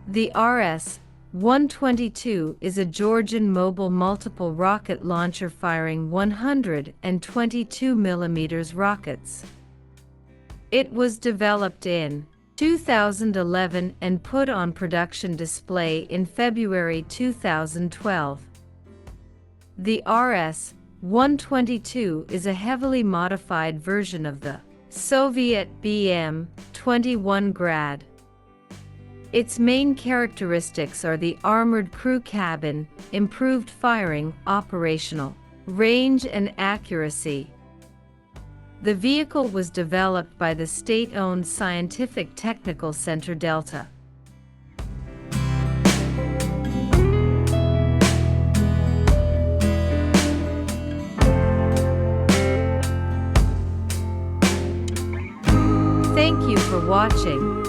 The Rs-122 is a Georgian mobile multiple rocket launcher firing 122 mm rockets. It was developed in 2011 and put on production display in February 2012. The Rs-122 is a heavily modified version of the Soviet BM-21 Grad. Its main characteristics are the armored crew cabin, improved firing, operational range and accuracy. The vehicle was developed by the state-owned Scientific Technical Center Delta. Thank you for watching.